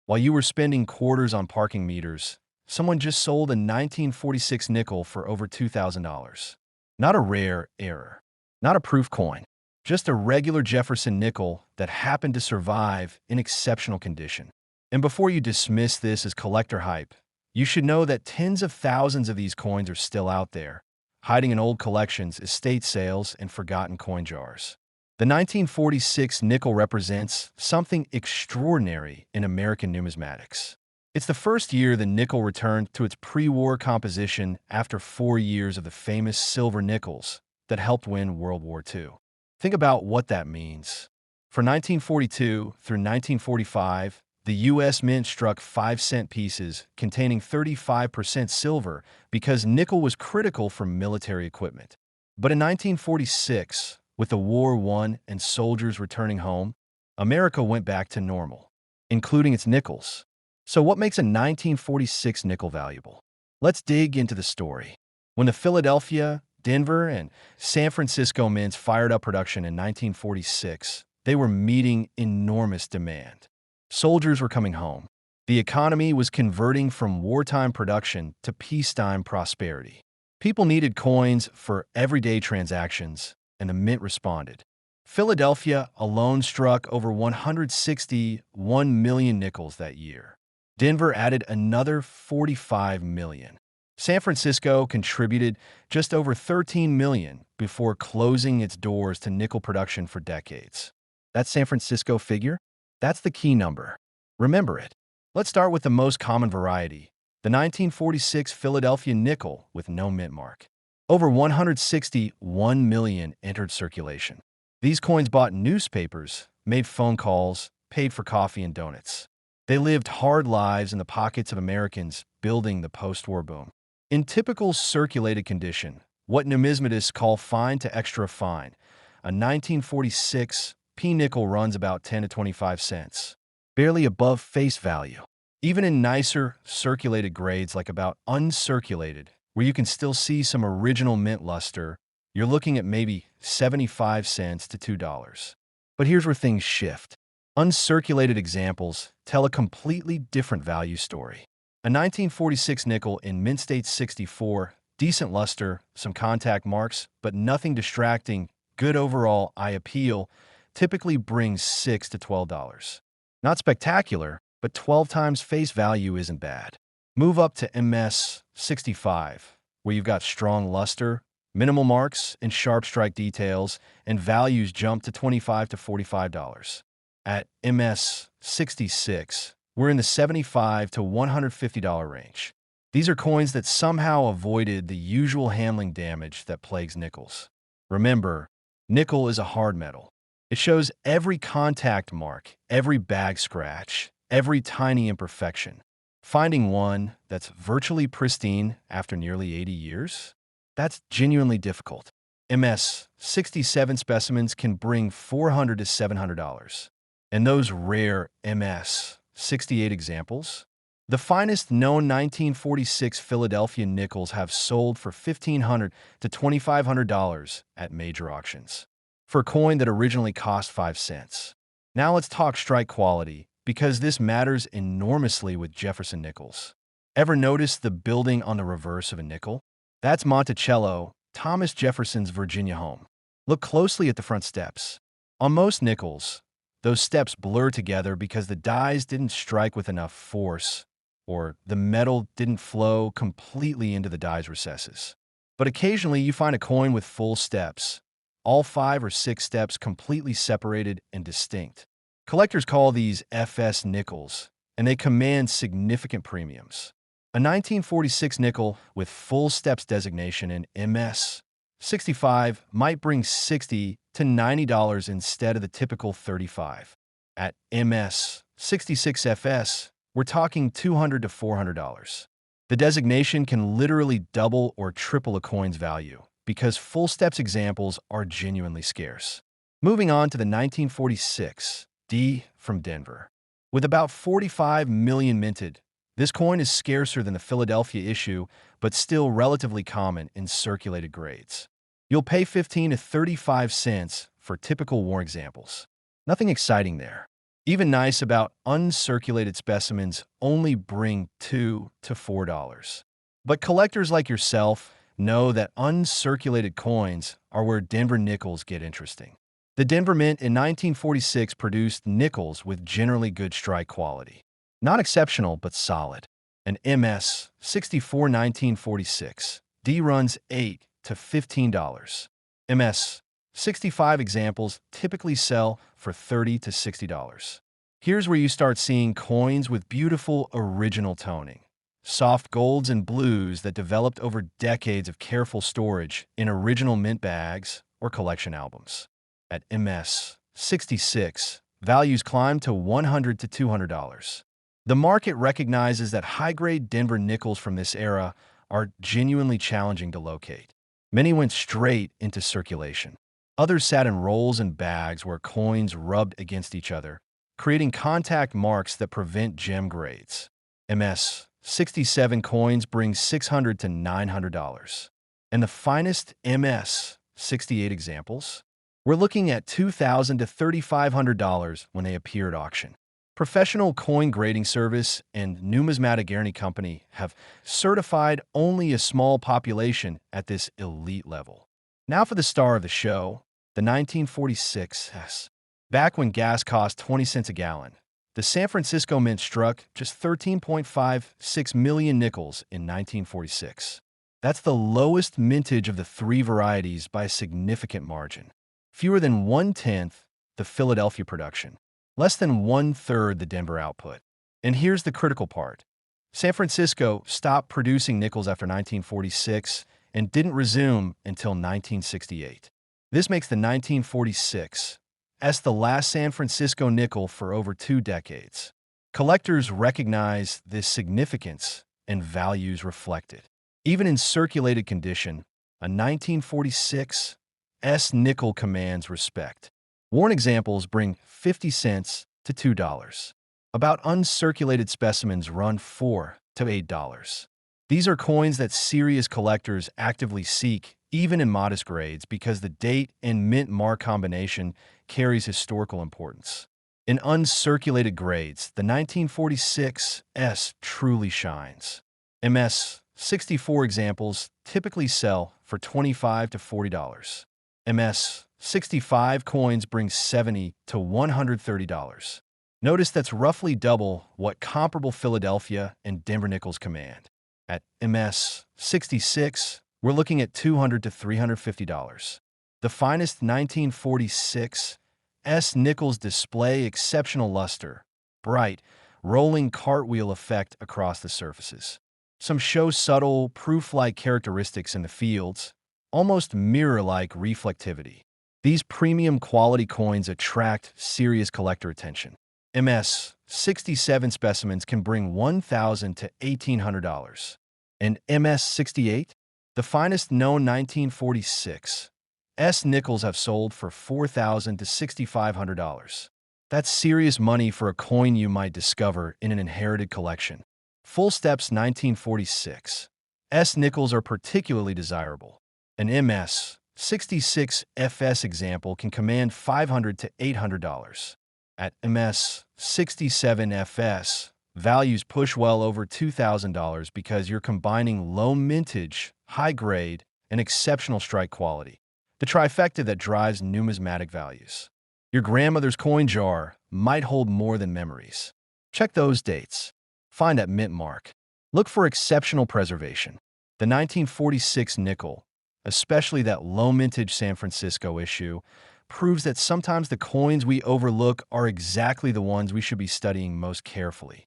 While you were spending quarters on parking meters, someone just sold a 1946 nickel for over $2,000. Not a rare error, not a proof coin, just a regular Jefferson nickel that happened to survive in exceptional condition. And before you dismiss this as collector hype, you should know that tens of thousands of these coins are still out there, hiding in old collections, estate sales, and forgotten coin jars. The 1946 nickel represents something extraordinary in American numismatics. It's the first year the nickel returned to its pre-war composition after 4 years of the famous silver nickels that helped win World War II. Think about what that means. For 1942 through 1945, the U.S. Mint struck 5-cent pieces containing 35% silver because nickel was critical for military equipment. But in 1946, with the war won and soldiers returning home, America went back to normal, including its nickels. So what makes a 1946 nickel valuable? Let's dig into the story. When the Philadelphia, Denver, and San Francisco mints fired up production in 1946, they were meeting enormous demand. Soldiers were coming home. The economy was converting from wartime production to peacetime prosperity. People needed coins for everyday transactions, and the mint responded. Philadelphia alone struck over 161 million nickels that year. Denver added another 45 million. San Francisco contributed just over 13 million before closing its doors to nickel production for decades. That San Francisco figure? That's the key number. Remember it. Let's start with the most common variety, the 1946 Philadelphia nickel with no mint mark. Over 161 million entered circulation. These coins bought newspapers, made phone calls, paid for coffee and donuts. They lived hard lives in the pockets of Americans building the post-war boom. In typical circulated condition, what numismatists call fine to extra fine, a 1946 P-nickel runs about 10 to 25 cents, barely above face value. Even in nicer, circulated grades like about uncirculated, where you can still see some original mint luster, you're looking at maybe 75 cents to $2. But here's where things shift. Uncirculated examples tell a completely different value story. A 1946 nickel in mint state 64, decent luster, some contact marks, but nothing distracting, good overall eye appeal, typically brings $6 to $12. Not spectacular, but 12 times face value isn't bad. Move up to MS 65, where you've got strong luster, minimal marks, and sharp strike details, and values jump to $25 to $45. At MS 66, we're in the $75 to $150 range. These are coins that somehow avoided the usual handling damage that plagues nickels. Remember, nickel is a hard metal. It shows every contact mark, every bag scratch, every tiny imperfection. Finding one that's virtually pristine after nearly 80 years? That's genuinely difficult. MS 67 specimens can bring $400 to $700. And those rare MS 68 examples? The finest known 1946 Philadelphia nickels have sold for $1,500 to $2,500 at major auctions, for a coin that originally cost 5 cents. Now let's talk strike quality, because this matters enormously with Jefferson Nickels. Ever notice the building on the reverse of a nickel? That's Monticello, Thomas Jefferson's Virginia home. Look closely at the front steps. On most nickels, those steps blur together because the dies didn't strike with enough force, or the metal didn't flow completely into the die's recesses. But occasionally you find a coin with full steps, all 5 or 6 steps completely separated and distinct. Collectors call these FS nickels, and they command significant premiums. A 1946 nickel with full steps designation in MS 65 might bring $60 to $90 instead of the typical $35. At MS 66 FS, we're talking $200 to $400. The designation can literally double or triple a coin's value because full steps examples are genuinely scarce. Moving on to the 1946 D from Denver. With about 45 million minted, this coin is scarcer than the Philadelphia issue, but still relatively common in circulated grades. You'll pay 15 to 35 cents for typical war examples. Nothing exciting there. Even nice about uncirculated specimens only bring $2 to $4. But collectors like yourself know that uncirculated coins are where Denver nickels get interesting. The Denver Mint in 1946 produced nickels with generally good strike quality. Not exceptional, but solid. An MS 64 1946. D runs $8 to $15. MS 65 examples typically sell for $30 to $60. Here's where you start seeing coins with beautiful original toning. Soft golds and blues that developed over decades of careful storage in original mint bags or collection albums. At MS 66, values climb to $100 to $200. The market recognizes that high-grade Denver nickels from this era are genuinely challenging to locate. Many went straight into circulation. Others sat in rolls and bags where coins rubbed against each other, creating contact marks that prevent gem grades. MS 67 coins bring $600 to $900. And the finest MS 68 examples? We're looking at $2,000 to $3,500 when they appear at auction. Professional Coin Grading Service and Numismatic Guarantee Company have certified only a small population at this elite level. Now for the star of the show, the 1946 S. Back when gas cost 20 cents a gallon, the San Francisco Mint struck just 13.56 million nickels in 1946. That's the lowest mintage of the three varieties by a significant margin. Fewer than 1/10 the Philadelphia production. Less than 1/3 the Denver output. And here's the critical part. San Francisco stopped producing nickels after 1946 and didn't resume until 1968. This makes the 1946 as the last San Francisco nickel for over 2 decades. Collectors recognize this significance and values reflected. Even in circulated condition, a 1946 S nickel commands respect. Worn examples bring 50 cents to $2. About uncirculated specimens run $4 to $8. These are coins that serious collectors actively seek, even in modest grades, because the date and mint mark combination carries historical importance. In uncirculated grades, the 1946 S truly shines. MS 64 examples typically sell for $25 to $40. MS 65 coins bring $70 to $130. Notice that's roughly double what comparable Philadelphia and Denver nickels command. At MS 66, we're looking at $200 to $350. The finest 1946 S nickels display exceptional luster, bright, rolling cartwheel effect across the surfaces. Some show subtle, proof-like characteristics in the fields, almost mirror-like reflectivity. These premium quality coins attract serious collector attention. MS 67 specimens can bring $1,000 to $1,800. And MS 68, the finest known 1946 S nickels have sold for $4,000 to $6,500. That's serious money for a coin you might discover in an inherited collection. Full Steps 1946 S nickels are particularly desirable. An MS 66 FS example can command $500 to $800. At MS 67 FS, values push well over $2,000 because you're combining low mintage, high grade, and exceptional strike quality. The trifecta that drives numismatic values. Your grandmother's coin jar might hold more than memories. Check those dates. Find that mint mark. Look for exceptional preservation. The 1946 nickel, especially that low mintage San Francisco issue, proves that sometimes the coins we overlook are exactly the ones we should be studying most carefully.